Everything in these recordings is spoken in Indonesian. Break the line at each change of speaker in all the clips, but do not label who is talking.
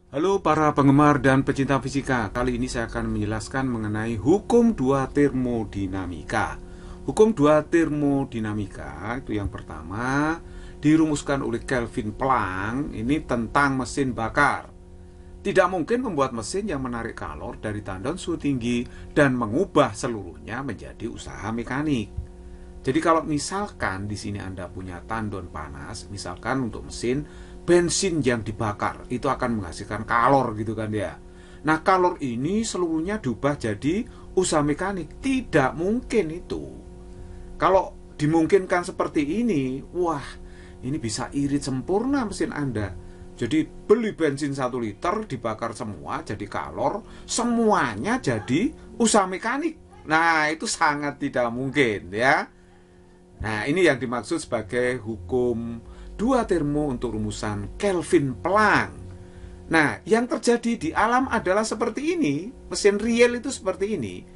Halo para penggemar dan pecinta fisika. Kali ini saya akan menjelaskan mengenai hukum dua termodinamika. Hukum dua termodinamika itu yang pertama dirumuskan oleh Kelvin Planck. Ini tentang mesin bakar. Tidak mungkin membuat mesin yang menarik kalor dari tandon suhu tinggi dan mengubah seluruhnya menjadi usaha mekanik. Jadi kalau misalkan di sini Anda punya tandon panas, misalkan untuk mesin bensin yang dibakar, itu akan menghasilkan kalor gitu kan ya. Nah, kalor ini seluruhnya diubah jadi usaha mekanik. Tidak mungkin itu. Kalau dimungkinkan seperti ini, wah, ini bisa irit sempurna mesin Anda. Jadi beli bensin 1 liter dibakar semua jadi kalor, semuanya jadi usaha mekanik. Nah, itu sangat tidak mungkin ya. Nah, ini yang dimaksud sebagai hukum dua termo untuk rumusan Kelvin Planck. Nah, yang terjadi di alam adalah seperti ini. Mesin real itu seperti ini.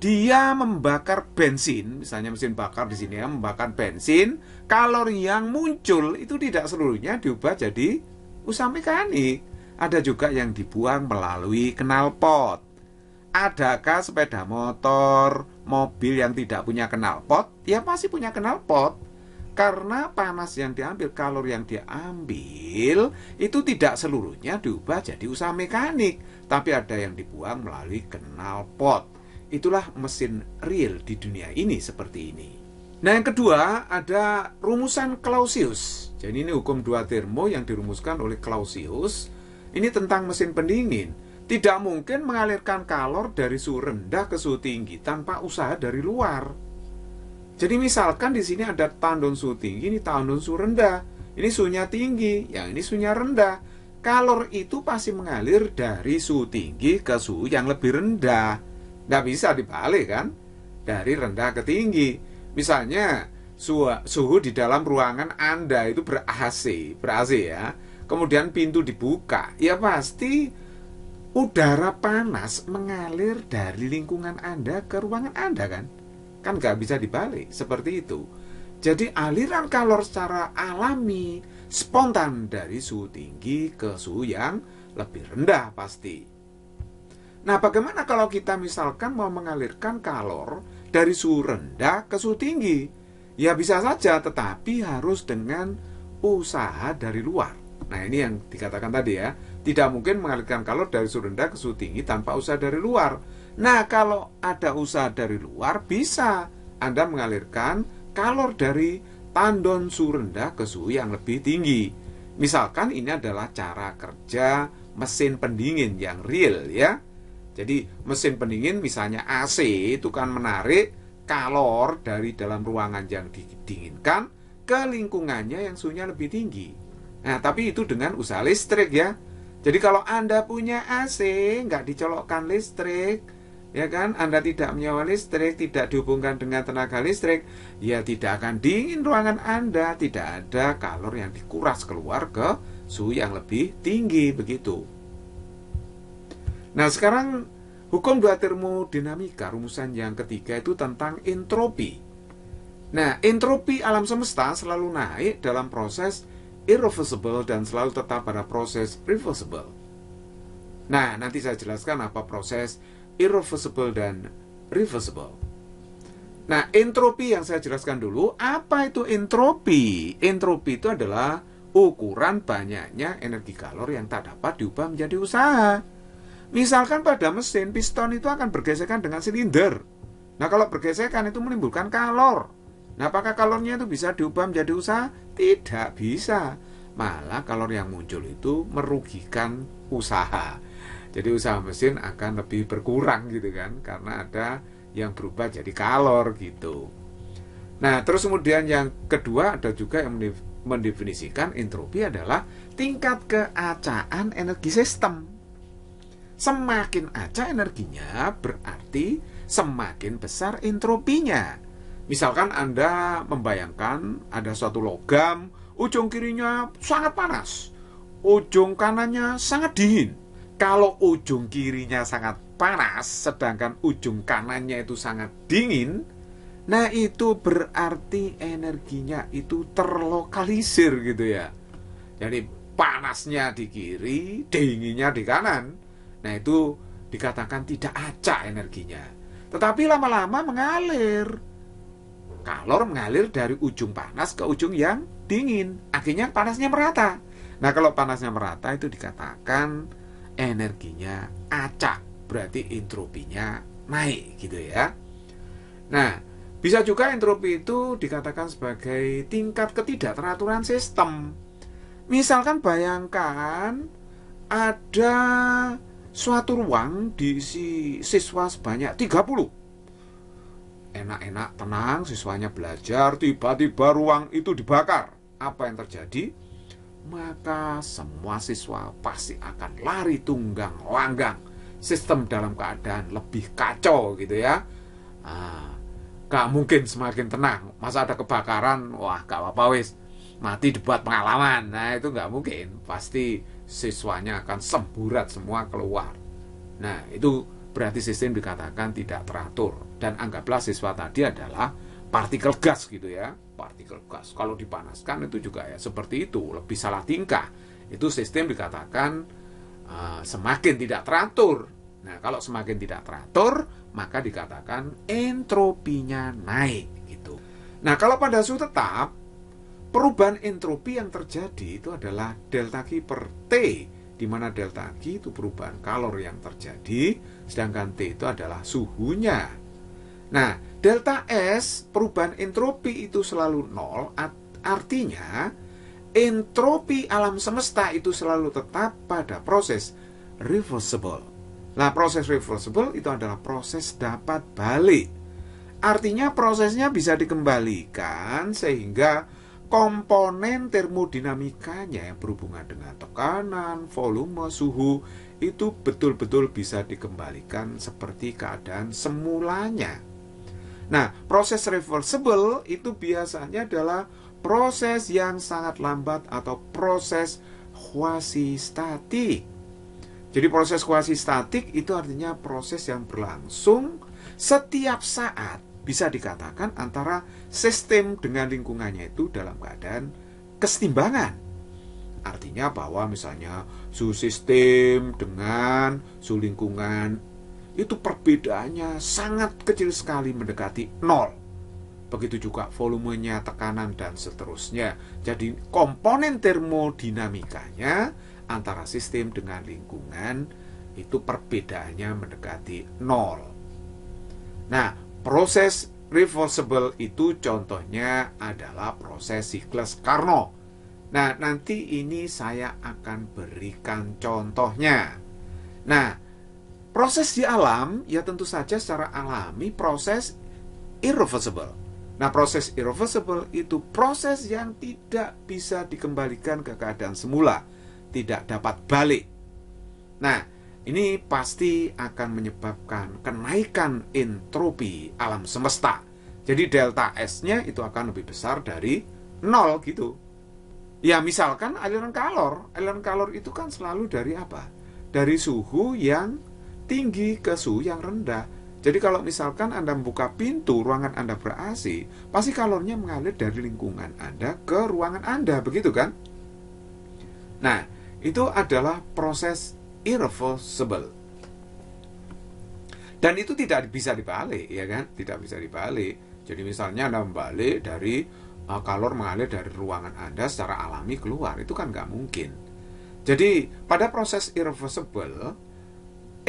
Dia membakar bensin, misalnya mesin bakar di sini ya, membakar bensin, kalori yang muncul itu tidak seluruhnya diubah jadi usaha mekanik. Ada juga yang dibuang melalui knalpot. Adakah sepeda motor, mobil yang tidak punya knalpot? Ya pasti punya knalpot. Karena panas yang diambil, kalor yang diambil, itu tidak seluruhnya diubah jadi usaha mekanik. Tapi ada yang dibuang melalui knalpot. Itulah mesin real di dunia ini seperti ini. Nah, yang kedua ada rumusan Clausius. Jadi ini hukum dua termo yang dirumuskan oleh Clausius. Ini tentang mesin pendingin. Tidak mungkin mengalirkan kalor dari suhu rendah ke suhu tinggi tanpa usaha dari luar. Jadi misalkan di sini ada tandon suhu tinggi, ini tandon suhu rendah. Ini suhunya tinggi, yang ini suhunya rendah. Kalor itu pasti mengalir dari suhu tinggi ke suhu yang lebih rendah. Nggak bisa dibalik kan? Dari rendah ke tinggi. Misalnya suhu di dalam ruangan Anda itu ber-AC ya. Kemudian pintu dibuka, ya pasti udara panas mengalir dari lingkungan Anda ke ruangan Anda kan? Kan nggak bisa dibalik, seperti itu. Jadi aliran kalor secara alami, spontan dari suhu tinggi ke suhu yang lebih rendah pasti. Nah, bagaimana kalau kita misalkan mau mengalirkan kalor dari suhu rendah ke suhu tinggi? Ya bisa saja, tetapi harus dengan usaha dari luar. Nah, ini yang dikatakan tadi ya. Tidak mungkin mengalirkan kalor dari suhu rendah ke suhu tinggi tanpa usaha dari luar. Nah, kalau ada usaha dari luar, bisa Anda mengalirkan kalor dari tandon suhu rendah ke suhu yang lebih tinggi. Misalkan ini adalah cara kerja mesin pendingin yang real ya. Jadi mesin pendingin misalnya AC itu kan menarik kalor dari dalam ruangan yang didinginkan ke lingkungannya yang suhunya lebih tinggi. Nah, tapi itu dengan usaha listrik ya. Jadi kalau Anda punya AC, nggak dicolokkan listrik, ya kan? Anda tidak menyewa listrik, tidak dihubungkan dengan tenaga listrik, ya tidak akan dingin ruangan Anda, tidak ada kalor yang dikuras keluar ke suhu yang lebih tinggi, begitu. Nah, sekarang hukum dua termodinamika, rumusan yang ketiga itu tentang entropi. Nah, entropi alam semesta selalu naik dalam proses irreversible dan selalu tetap pada proses reversible. Nah, nanti saya jelaskan apa proses irreversible dan reversible. Nah, entropi yang saya jelaskan dulu, apa itu entropi? Entropi itu adalah ukuran banyaknya energi kalor yang tak dapat diubah menjadi usaha. Misalkan pada mesin, piston itu akan bergesekan dengan silinder. Nah, kalau bergesekan itu menimbulkan kalor. Nah, apakah kalornya itu bisa diubah menjadi usaha? Tidak bisa. Malah kalor yang muncul itu merugikan usaha. Jadi usaha mesin akan lebih berkurang gitu kan, karena ada yang berubah jadi kalor gitu. Nah, terus kemudian yang kedua ada juga yang mendefinisikan entropi adalah tingkat keacaan energi sistem. Semakin acak energinya berarti semakin besar entropinya. Misalkan Anda membayangkan ada suatu logam, ujung kirinya sangat panas, ujung kanannya sangat dingin. Kalau ujung kirinya sangat panas, sedangkan ujung kanannya itu sangat dingin, nah itu berarti energinya itu terlokalisir gitu ya. Jadi panasnya di kiri, dinginnya di kanan. Nah, itu dikatakan tidak acak energinya. Tetapi lama-lama mengalir. Kalor mengalir dari ujung panas ke ujung yang dingin. Akhirnya panasnya merata. Nah, kalau panasnya merata itu dikatakan energinya acak. Berarti entropinya naik gitu ya. Nah, bisa juga entropi itu dikatakan sebagai tingkat ketidakteraturan sistem. Misalkan bayangkan ada suatu ruang diisi siswa sebanyak 30. Enak-enak, tenang, siswanya belajar, tiba-tiba ruang itu dibakar. Apa yang terjadi? Maka semua siswa pasti akan lari tunggang langgang. Sistem dalam keadaan lebih kacau gitu ya. Gak mungkin semakin tenang. Masa ada kebakaran, wah gak apa-apa wis, mati debat pengalaman. Nah, itu gak mungkin. Pasti siswanya akan semburat semua keluar. Nah, itu berarti sistem dikatakan tidak teratur. Dan anggaplah siswa tadi adalah partikel gas gitu ya. Partikel gas, kalau dipanaskan itu juga ya seperti itu, lebih salah tingkah. Itu sistem dikatakan semakin tidak teratur. Nah, kalau semakin tidak teratur, maka dikatakan entropinya naik gitu. Nah, kalau pada suhu tetap, perubahan entropi yang terjadi itu adalah delta Q per T, di mana delta Q itu perubahan kalor yang terjadi, sedangkan T itu adalah suhunya. Nah, delta S, perubahan entropi itu selalu 0, artinya entropi alam semesta itu selalu tetap pada proses reversible. Nah, proses reversible itu adalah proses dapat balik. Artinya prosesnya bisa dikembalikan sehingga komponen termodinamikanya yang berhubungan dengan tekanan, volume, suhu itu betul-betul bisa dikembalikan seperti keadaan semulanya. Nah, proses reversible itu biasanya adalah proses yang sangat lambat atau proses quasi-statik. Jadi proses quasi-statik itu artinya proses yang berlangsung setiap saat, bisa dikatakan antara sistem dengan lingkungannya itu dalam keadaan kesetimbangan. Artinya bahwa misalnya suhu sistem dengan suhu lingkungan itu perbedaannya sangat kecil sekali, mendekati 0. Begitu juga volumenya, tekanan, dan seterusnya. Jadi komponen termodinamikanya antara sistem dengan lingkungan itu perbedaannya mendekati 0. Nah, proses reversible itu contohnya adalah proses siklus Carnot. Nah, nanti ini saya akan berikan contohnya. Nah, proses di alam, ya tentu saja secara alami proses irreversible. Nah, proses irreversible itu proses yang tidak bisa dikembalikan ke keadaan semula, tidak dapat balik. Nah, ini pasti akan menyebabkan kenaikan entropi alam semesta. Jadi delta S-nya itu akan lebih besar dari 0 gitu. Ya, misalkan aliran kalor. Aliran kalor itu kan selalu dari apa? Dari suhu yang tinggi ke suhu yang rendah. Jadi kalau misalkan Anda membuka pintu ruangan Anda ber-AC, pasti kalornya mengalir dari lingkungan Anda ke ruangan Anda, begitu kan? Nah, itu adalah proses irreversible. Dan itu tidak bisa dibalik, ya kan? Tidak bisa dibalik. Jadi misalnya Anda membalik dari kalor mengalir dari ruangan Anda secara alami keluar, itu kan nggak mungkin. Jadi pada proses irreversible,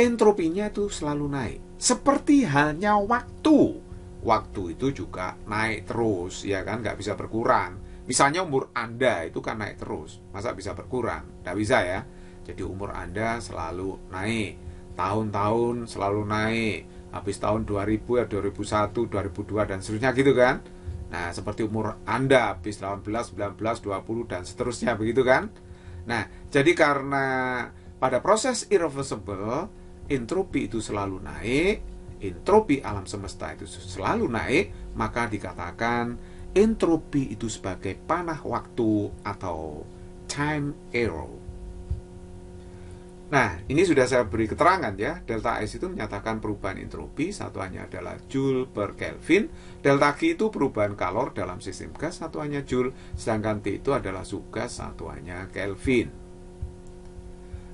entropinya itu selalu naik. Seperti halnya waktu. Waktu itu juga naik terus, ya kan, nggak bisa berkurang. Misalnya umur Anda itu kan naik terus, masa bisa berkurang? Nggak bisa ya. Jadi umur Anda selalu naik, tahun-tahun selalu naik. Habis tahun 2000 ya 2001, 2002 dan seterusnya gitu kan. Nah, seperti umur Anda habis 18, 19, 20 dan seterusnya begitu kan. Nah, jadi karena pada proses irreversible entropi itu selalu naik, entropi alam semesta itu selalu naik, maka dikatakan entropi itu sebagai panah waktu atau time arrow. Nah, ini sudah saya beri keterangan ya. Delta S itu menyatakan perubahan entropi, satuannya adalah Joule per Kelvin. Delta G itu perubahan kalor dalam sistem gas, satuannya Joule. Sedangkan T itu adalah suhu gas, satuannya Kelvin.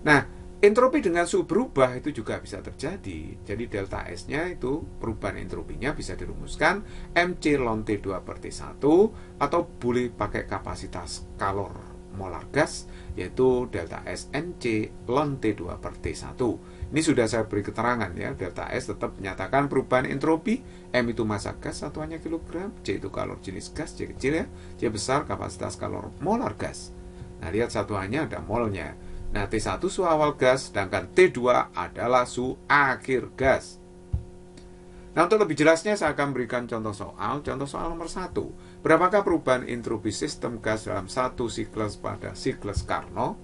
Nah, entropi dengan suhu berubah itu juga bisa terjadi. Jadi delta S-nya itu perubahan entropinya bisa dirumuskan MC ln T2 per T1, atau boleh pakai kapasitas kalor molar gas, yaitu delta S NC ln T2 per T1. Ini sudah saya beri keterangan ya. Delta S tetap menyatakan perubahan entropi. M itu massa gas, satuannya kilogram. C itu kalor jenis gas, C kecil ya. C besar kapasitas kalor molar gas. Nah, lihat satuannya ada molnya. Nah, T1 suhu awal gas, sedangkan T2 adalah suhu akhir gas. Nah, untuk lebih jelasnya saya akan berikan contoh soal. Contoh soal nomor 1. Berapakah perubahan entropi sistem gas dalam satu siklus pada siklus Carnot?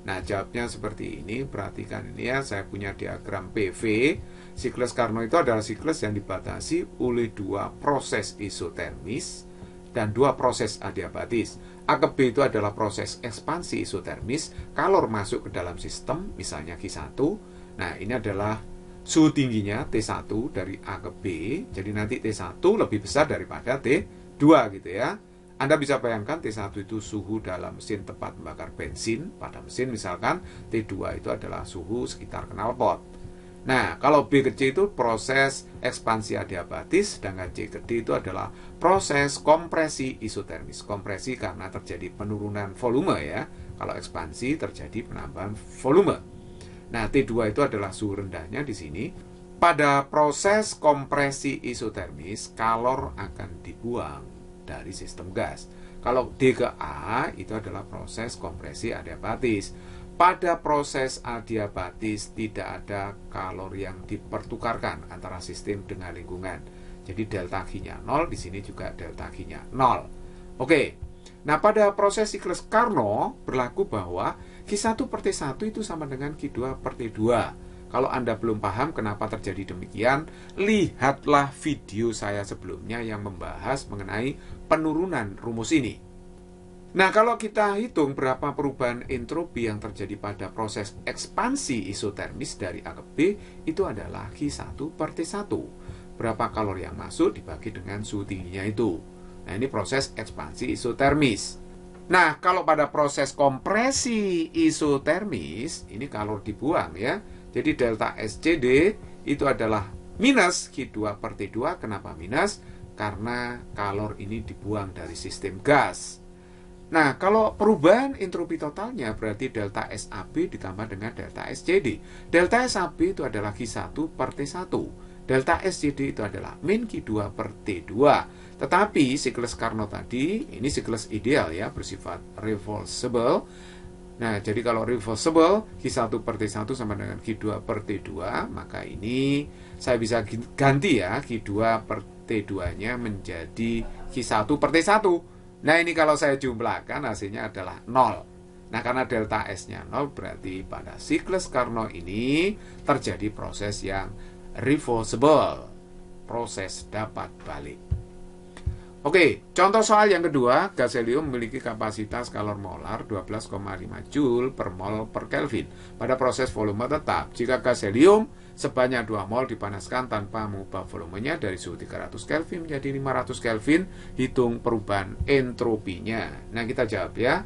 Nah, jawabnya seperti ini. Perhatikan ini ya, saya punya diagram PV. Siklus Carnot itu adalah siklus yang dibatasi oleh dua proses isotermis dan dua proses adiabatis. A ke B itu adalah proses ekspansi isotermis, kalor masuk ke dalam sistem, misalnya Q1. Nah, ini adalah suhu tingginya T1 dari A ke B, jadi nanti T1 lebih besar daripada T2 gitu ya. Anda bisa bayangkan T1 itu suhu dalam mesin tempat membakar bensin, pada mesin misalkan, T2 itu adalah suhu sekitar knalpot. Nah, kalau B ke C itu proses ekspansi adiabatis, sedangkan C ke D itu adalah proses kompresi isotermis. Kompresi karena terjadi penurunan volume ya. Kalau ekspansi terjadi penambahan volume. Nah, T2 itu adalah suhu rendahnya di sini. Pada proses kompresi isotermis, kalor akan dibuang dari sistem gas. Kalau D ke A itu adalah proses kompresi adiabatis. Pada proses adiabatis tidak ada kalor yang dipertukarkan antara sistem dengan lingkungan. Jadi delta G-nya 0, di sini juga delta G-nya 0. Oke. Nah, pada proses siklus Carnot berlaku bahwa Q1 per T1 itu sama dengan Q2 per T2. Kalau Anda belum paham kenapa terjadi demikian, lihatlah video saya sebelumnya yang membahas mengenai penurunan rumus ini. Nah, kalau kita hitung berapa perubahan entropi yang terjadi pada proses ekspansi isotermis dari A ke B, itu adalah Q1 per T1. Berapa kalor yang masuk dibagi dengan suhu tingginya itu. Nah, ini proses ekspansi isotermis. Nah, kalau pada proses kompresi isotermis, ini kalor dibuang ya. Jadi delta SCD itu adalah minus Q2 per T2. Kenapa minus? Karena kalor ini dibuang dari sistem gas. Nah, kalau perubahan entropi totalnya berarti delta SAB ditambah dengan delta SCD. Delta SAB itu adalah Q1 per T1. Delta SCD itu adalah min Q2 per T2. Tetapi siklus Carnot tadi, ini siklus ideal ya, bersifat reversible. Nah, jadi kalau reversible, Q1 per T1 sama dengan Q2 per T2, maka ini saya bisa ganti ya, Q2 per T2-nya menjadi Q1 per T1. Nah, ini kalau saya jumlahkan hasilnya adalah 0. Nah, karena delta S-nya 0, berarti pada siklus Carnot ini terjadi proses yang reversible, proses dapat balik. Oke, contoh soal yang kedua, gas helium memiliki kapasitas kalor molar 12,5 Joule per mol per Kelvin pada proses volume tetap. Jika gas helium sebanyak 2 mol dipanaskan tanpa mengubah volumenya dari suhu 300 Kelvin menjadi 500 Kelvin, hitung perubahan entropinya. Nah, kita jawab ya.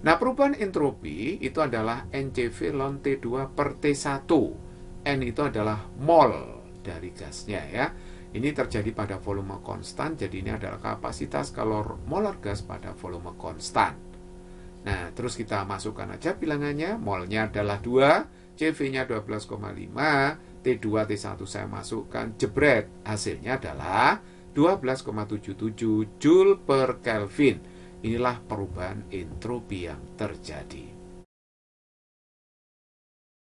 Nah, perubahan entropi itu adalah NCV ln T2 per T1. N itu adalah mol dari gasnya ya. Ini terjadi pada volume konstan, jadi ini adalah kapasitas kalor molar gas pada volume konstan. Nah, terus kita masukkan aja bilangannya, molnya adalah 2, CV-nya 12,5, T2, T1 saya masukkan, jebret, hasilnya adalah 12,77 Joule per Kelvin. Inilah perubahan entropi yang terjadi.